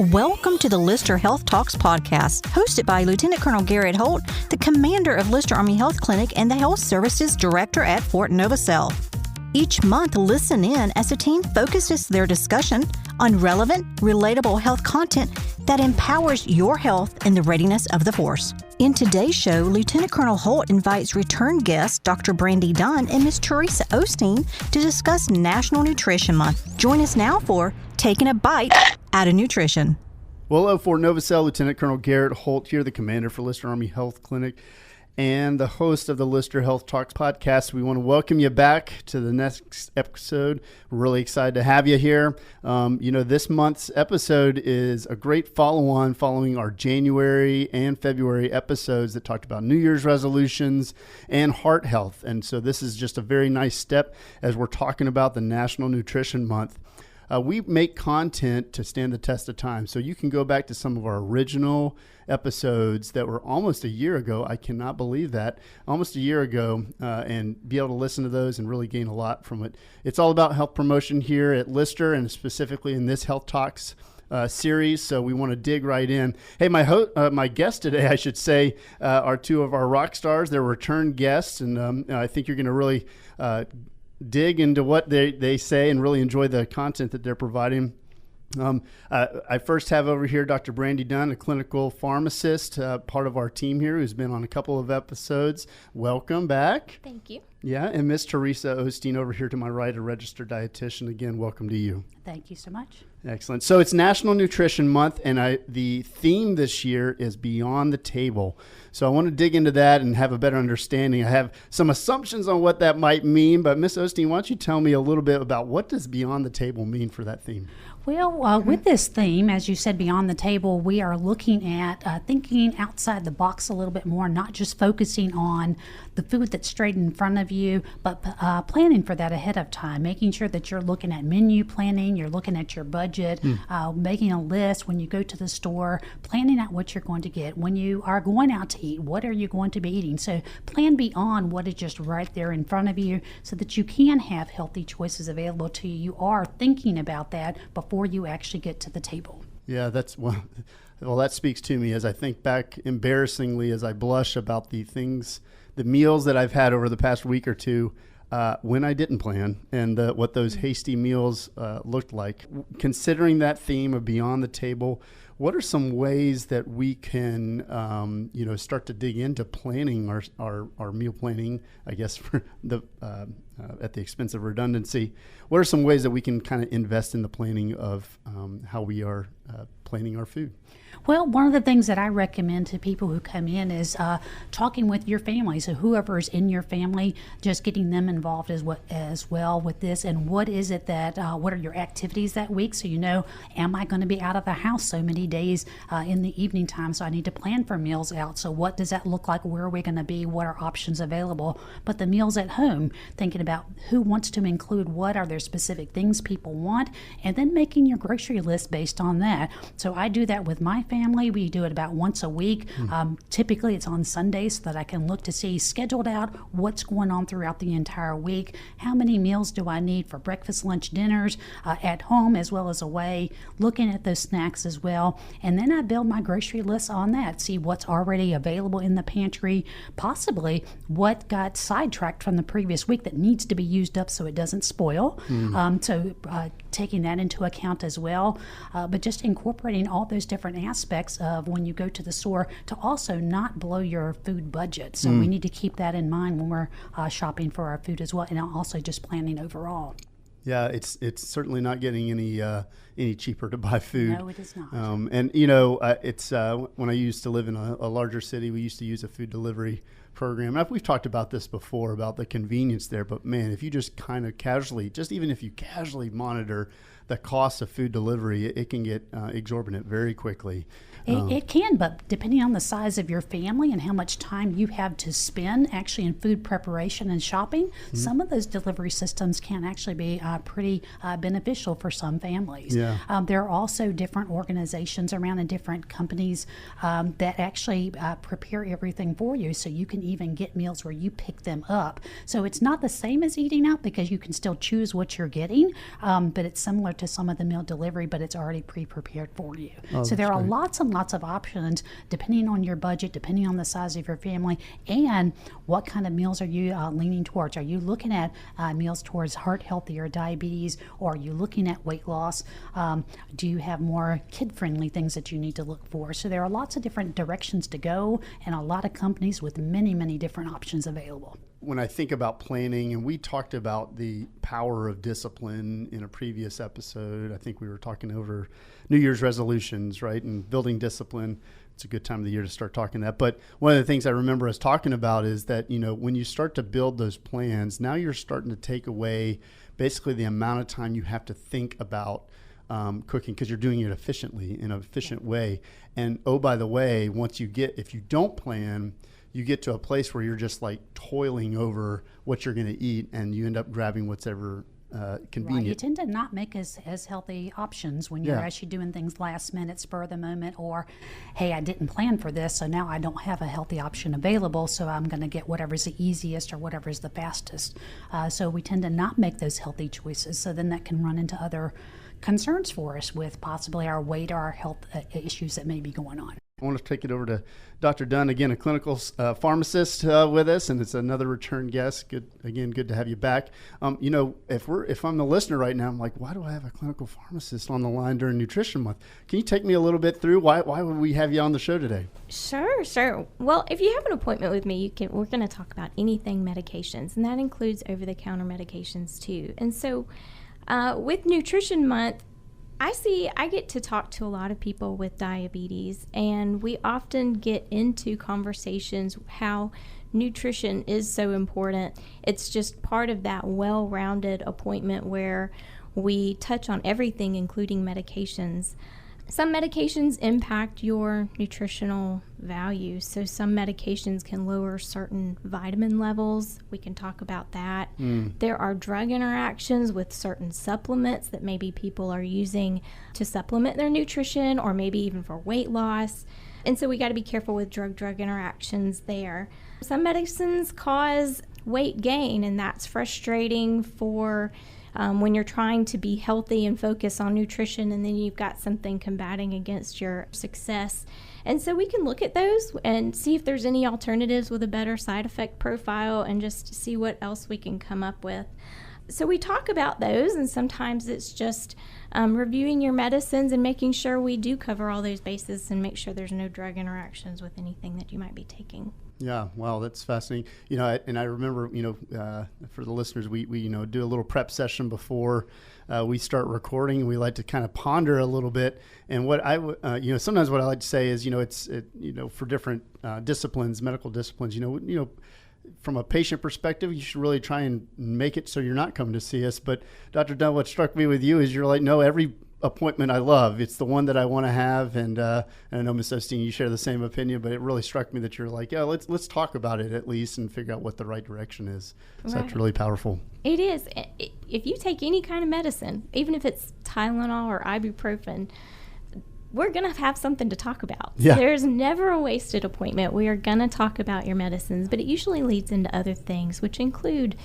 Welcome to the Lyster Health Talks Podcast, hosted by Lieutenant Colonel Garrett Holt, the commander of Lyster Army Health Clinic and the Health Services Director at Fort Novacell. Each month, listen in as the team focuses their discussion on relevant, relatable health content that empowers your health and the readiness of the force. In today's show, Lieutenant Colonel Holt invites return guests Dr. Brandy Dunn and Ms. Theresa Osteen to discuss National Nutrition Month. Join us now for Taking a Bite out of Nutrition. Well, hello, Fort Novacell, Lieutenant Colonel Garrett Holt here, the commander for Lyster Army Health Clinic and the host of the Lyster Health Talks Podcast. We want to welcome you back to the next episode. We're really excited to have you here. This month's episode is a great follow-on following our January and February episodes that talked about New Year's resolutions and heart health. And so this is just a very nice step as we're talking about the National Nutrition Month. We make content to stand the test of time. So you can go back to some of our original episodes that were almost a year ago. I cannot believe that. Almost a year ago, and be able to listen to those and really gain a lot from it. It's all about health promotion here at Lyster, and specifically in this Health Talks series. So we want to dig right in. Hey, my guests today, I should say, are two of our rock stars. They're return guests, and I think you're going to really dig into what they say and really enjoy the content that they're providing. I first have over here Dr. Brandy Dunn, a clinical pharmacist, part of our team here, who's been on a couple of episodes. Welcome back. Thank you. Yeah, and Miss Theresa Osteen over here to my right, a registered dietitian. Again, welcome to you. Thank you so much. Excellent. So it's National Nutrition Month, and the theme this year is Beyond the Table. So I want to dig into that and have a better understanding. I have some assumptions on what that might mean, but Miss Osteen, why don't you tell me a little bit about what does Beyond the Table mean for that theme? Well, with this theme, as you said, Beyond the Table, we are looking at thinking outside the box a little bit more, not just focusing on the food that's straight in front of you, but planning for that ahead of time, making sure that you're looking at menu planning, you're looking at your budget, making a list when you go to the store, planning out what you're going to get. When you are going out to eat, what are you going to be eating? So plan beyond what is just right there in front of you so that you can have healthy choices available to you. You are thinking about that before you actually get to the table. Yeah, well, that speaks to me as I think back embarrassingly as I blush about the meals that I've had over the past week or two when I didn't plan and what those hasty meals looked like. Considering that theme of Beyond the Table, what are some ways that we can, start to dig into planning our meal planning, I guess, for at the expense of redundancy? What are some ways that we can kind of invest in the planning of how we are planning our food? Well, one of the things that I recommend to people who come in is talking with your family. So whoever's in your family, just getting them involved as well with this. And what is it what are your activities that week? So am I going to be out of the house so many days in the evening time? So I need to plan for meals out. So what does that look like? Where are we going to be? What are options available? But the meals at home, thinking about who wants to include what, are there specific things people want? And then making your grocery list based on that. So I do that with my family. We do it about once a week. Typically it's on Sundays so that I can look to see scheduled out what's going on throughout the entire week. How many meals do I need for breakfast, lunch, dinners at home as well as away, looking at those snacks as well. And then I build my grocery list on that, see what's already available in the pantry, possibly what got sidetracked from the previous week that needs to be used up so it doesn't spoil. So taking that into account as well, but just incorporating all those different aspects of when you go to the store to also not blow your food budget. So we need to keep that in mind when we're shopping for our food as well, and also just planning overall. Yeah, it's certainly not getting any cheaper to buy food. No, it is not. It's when I used to live in a larger city, we used to use a food delivery program. We've talked about this before about the convenience there, but man, if you just kind of casually monitor the cost of food delivery, it can get exorbitant very quickly. It can, but depending on the size of your family and how much time you have to spend actually in food preparation and shopping, some of those delivery systems can actually be pretty beneficial for some families. Yeah. There are also different organizations around and different companies that actually prepare everything for you, so you can even get meals where you pick them up. So it's not the same as eating out because you can still choose what you're getting, but it's similar to some of the meal delivery, but it's already pre-prepared for you. Oh, so there are great. lots and lots of options depending on your budget, depending on the size of your family, and what kind of meals are you leaning towards. Are you looking at meals towards heart healthy or diabetes, or are you looking at weight loss? Do you have more kid-friendly things that you need to look for? So there are lots of different directions to go, and a lot of companies with many, many different options available. When I think about planning, and we talked about the power of discipline in a previous episode, I think we were talking over New Year's resolutions, right, and building discipline. It's a good time of the year to start talking that. But one of the things I remember us talking about is that, when you start to build those plans, now you're starting to take away basically the amount of time you have to think about cooking, because you're doing it efficiently in an efficient way. And oh, by the way, if you don't plan, you get to a place where you're just like toiling over what you're going to eat, and you end up grabbing whatever convenient. Right. You tend to not make as healthy options when you're actually doing things last minute, spur of the moment, or, hey, I didn't plan for this, so now I don't have a healthy option available, so I'm going to get whatever's the easiest or whatever's the fastest. So we tend to not make those healthy choices, so then that can run into other concerns for us with possibly our weight or our health issues that may be going on. I want to take it over to Dr. Dunn, again, a clinical pharmacist with us, and it's another return guest. Good to have you back. If I'm the listener right now, I'm like, why do I have a clinical pharmacist on the line during Nutrition Month? Can you take me a little bit through why would we have you on the show today? Sure. Well, if you have an appointment with me, we're going to talk about anything medications, and that includes over-the-counter medications too. And so with Nutrition Month, I get to talk to a lot of people with diabetes, and we often get into conversations how nutrition is so important. It's just part of that well-rounded appointment where we touch on everything, including medications. Some medications impact your nutritional value. So some medications can lower certain vitamin levels. We can talk about that. There are drug interactions with certain supplements that maybe people are using to supplement their nutrition, or maybe even for weight loss. And so we got to be careful with drug interactions there. Some medicines cause weight gain, and that's frustrating for when you're trying to be healthy and focus on nutrition, and then you've got something combating against your success. And so we can look at those and see if there's any alternatives with a better side effect profile, and just see what else we can come up with. So we talk about those, and sometimes it's just reviewing your medicines and making sure we do cover all those bases and make sure there's no drug interactions with anything that you might be taking. Yeah, wow, that's fascinating. And I remember, for the listeners, we do a little prep session before we start recording. We like to kind of ponder a little bit. And what sometimes what I like to say is, for different disciplines, medical disciplines, from a patient perspective, you should really try and make it so you're not coming to see us. But Dr. Dunn, what struck me with you is you're like, no, every appointment I love. It's the one that I want to have. And I know, Ms. Osteen, you share the same opinion, but it really struck me that you're like, yeah, let's talk about it at least and figure out what the right direction is. So Right. That's really powerful. It is. If you take any kind of medicine, even if it's Tylenol or ibuprofen, we're going to have something to talk about. Yeah. There's never a wasted appointment. We are going to talk about your medicines, but it usually leads into other things, which include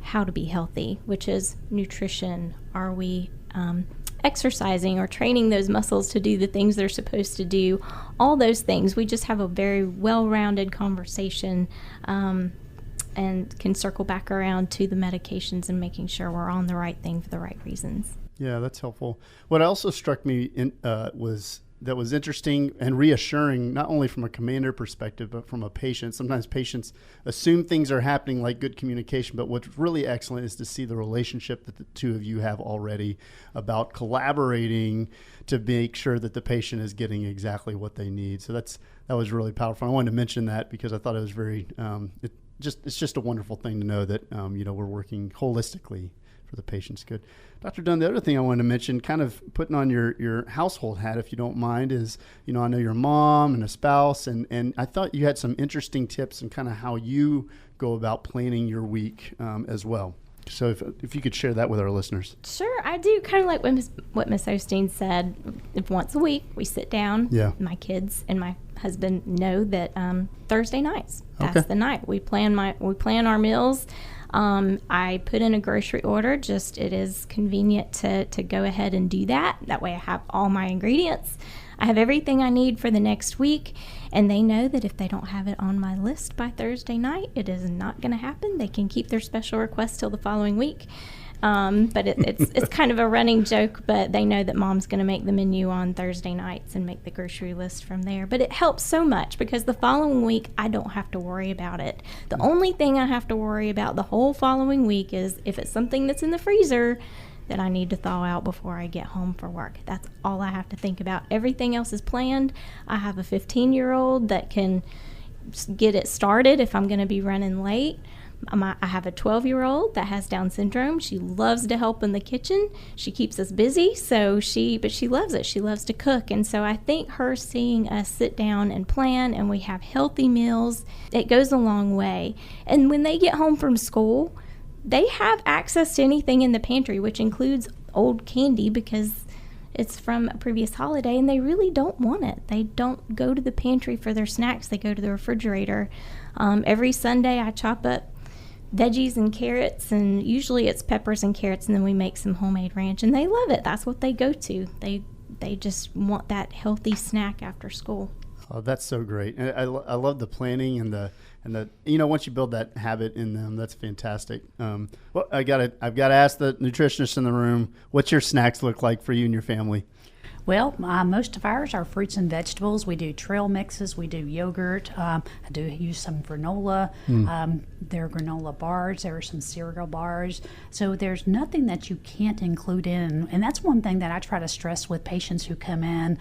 how to be healthy, which is nutrition. Are we exercising or training those muscles to do the things they're supposed to do? All those things. We just have a very well-rounded conversation and can circle back around to the medications and making sure we're on the right thing for the right reasons. Yeah, that's helpful. What also struck me was interesting and reassuring, not only from a commander perspective, but from a patient. Sometimes patients assume things are happening, like good communication, but what's really excellent is to see the relationship that the two of you have already about collaborating to make sure that the patient is getting exactly what they need. So that was really powerful. I wanted to mention that because I thought it was very, it's just a wonderful thing to know that, we're working holistically for the patient's good. Dr. Dunn, the other thing I wanted to mention, kind of putting on your household hat, if you don't mind, is, I know you're a mom and a spouse, and I thought you had some interesting tips on kind of how you go about planning your week as well. So if you could share that with our listeners. Sure, I do. Kind of like what Ms. Osteen said. If once a week we sit down, Yeah. my kids and my husband know that Thursday nights, that's the night we plan our meals. I put in a grocery order. Just it is convenient to go ahead and do that. That way I have all my ingredients. I have everything I need for the next week, and they know that if they don't have it on my list by Thursday night, it is not going to happen. They can keep their special request till the following week. But it's kind of a running joke, but they know that Mom's going to make the menu on Thursday nights and make the grocery list from there. But it helps so much because the following week, I don't have to worry about it. The only thing I have to worry about the whole following week is if it's something that's in the freezer that I need to thaw out before I get home for work. That's all I have to think about. Everything else is planned. I have a 15-year-old that can get it started if I'm going to be running late. I have a 12-year-old that has Down syndrome. She loves to help in the kitchen. She keeps us busy, but she loves it. She loves to cook. And so I think her seeing us sit down and plan and we have healthy meals, it goes a long way. And when they get home from school, they have access to anything in the pantry, which includes old candy because it's from a previous holiday, and they really don't want it. They don't go to the pantry for their snacks. They go to the refrigerator. Every Sunday I chop up veggies and carrots, and usually it's peppers and carrots, and then we make some homemade ranch, and they love it. That's what they go to. They just want that healthy snack after school. Oh, that's so great. And I love the planning and the once you build that habit in them, that's fantastic. Well, I've got to ask the nutritionist in the room, what's your snacks look like for you and your family? Well, most of ours are fruits and vegetables. We do trail mixes. We do yogurt. I do use some granola. There are granola bars. There are some cereal bars. So there's nothing that you can't include in. And that's one thing that I try to stress with patients who come in,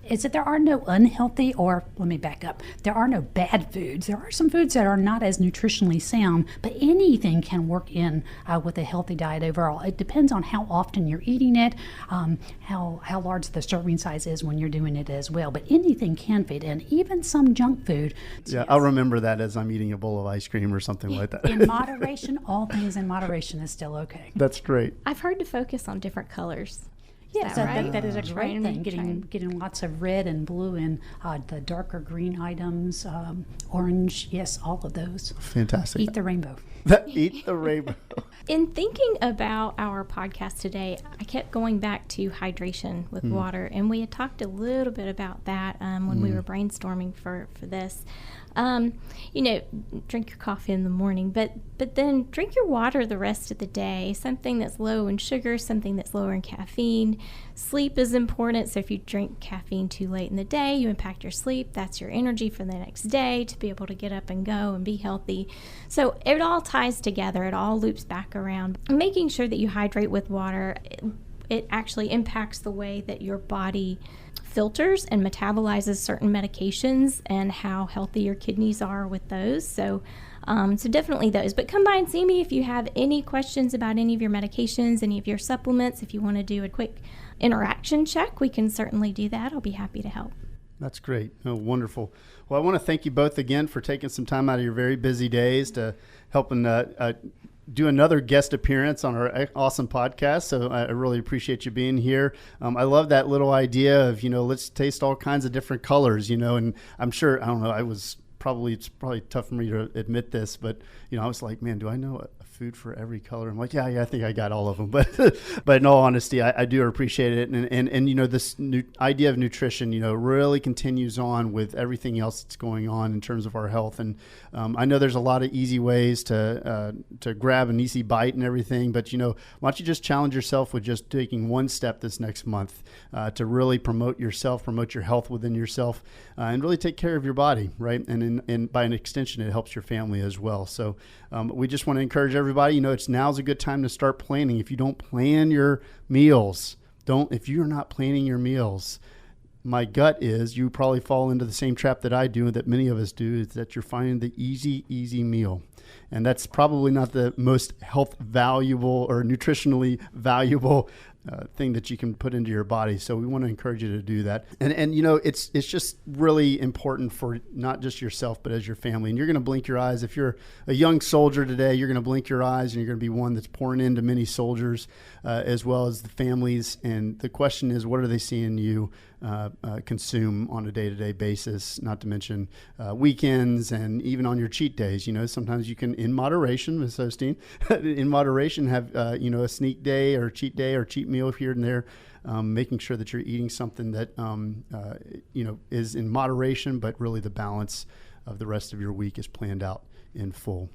is that there are no unhealthy, or let me back up, there are no bad foods. There are some foods that are not as nutritionally sound, but anything can work in with a healthy diet overall. It depends on how often you're eating it, how large the serving size is when you're doing it as well. But anything can fit in, even some junk food. Yeah, yes. I'll remember that as I'm eating a bowl of ice cream or something like that. In moderation, all things in moderation is still okay. That's great. I've heard to focus on different colors. Yes, right? that is a great thing, getting lots of red and blue and the darker green items, orange, yes, all of those. Fantastic. Eat the rainbow. Eat the rainbow. In thinking about our podcast today, I kept going back to hydration with water, and we had talked a little bit about that when we were brainstorming for this. Drink your coffee in the morning, but then drink your water the rest of the day, something that's low in sugar, something that's lower in caffeine. Sleep is important, so if you drink caffeine too late in the day, you impact your sleep. That's your energy for the next day to be able to get up and go and be healthy. So it all ties together. It all loops back around. Making sure that you hydrate with water, it actually impacts the way that your body filters and metabolizes certain medications and how healthy your kidneys are with those. So definitely those. But come by and see me if you have any questions about any of your medications, any of your supplements. If you want to do a quick interaction check, we can certainly do that. I'll be happy to help. That's great. Oh, wonderful. Well, I want to thank you both again for taking some time out of your very busy days to helping do another guest appearance on our awesome podcast. So I really appreciate you being here. I love that little idea of, let's taste all kinds of different colors, and I'm sure, I don't know, it's probably tough for me to admit this, but, I was like, man, do I know a food for every color? I'm like, yeah, I think I got all of them. But in all honesty, I do appreciate it. And this new idea of nutrition, really continues on with everything else that's going on in terms of our health. And I know there's a lot of easy ways to grab an easy bite and everything, but, why don't you just challenge yourself with just taking one step this next month to really promote yourself, promote your health within yourself, and really take care of your body, right? And by an extension, it helps your family as well. So we just want to encourage everybody, now's a good time to start planning. If you don't plan your meals, if you're not planning your meals, my gut is you probably fall into the same trap that I do, that many of us do, is that you're finding the easy meal. And that's probably not the most health valuable or nutritionally valuable thing that you can put into your body. So we want to encourage you to do that. And it's just really important for not just yourself, but as your family. And you're going to blink your eyes. If you're a young soldier today, you're going to blink your eyes, and you're going to be one that's pouring into many soldiers as well as the families. And the question is, what are they seeing in you? consume on a day-to-day basis, not to mention weekends and even on your cheat days. Sometimes you can, in moderation, Ms. Osteen, in moderation have, a sneak day or cheat meal here and there, making sure that you're eating something that, is in moderation, but really the balance of the rest of your week is planned out in full.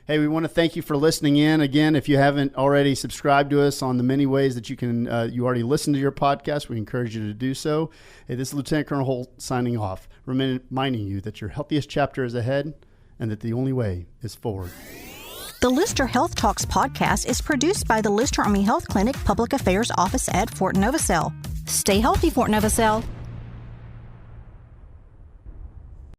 Hey, we want to thank you for listening in. Again, if you haven't already subscribed to us on the many ways that you can, you already listen to your podcast, we encourage you to do so. Hey, this is Lieutenant Colonel Holt signing off, reminding you that your healthiest chapter is ahead and that the only way is forward. The Lyster Health Talks podcast is produced by the Lyster Army Health Clinic Public Affairs Office at Fort Novacell. Stay healthy, Fort Novacell.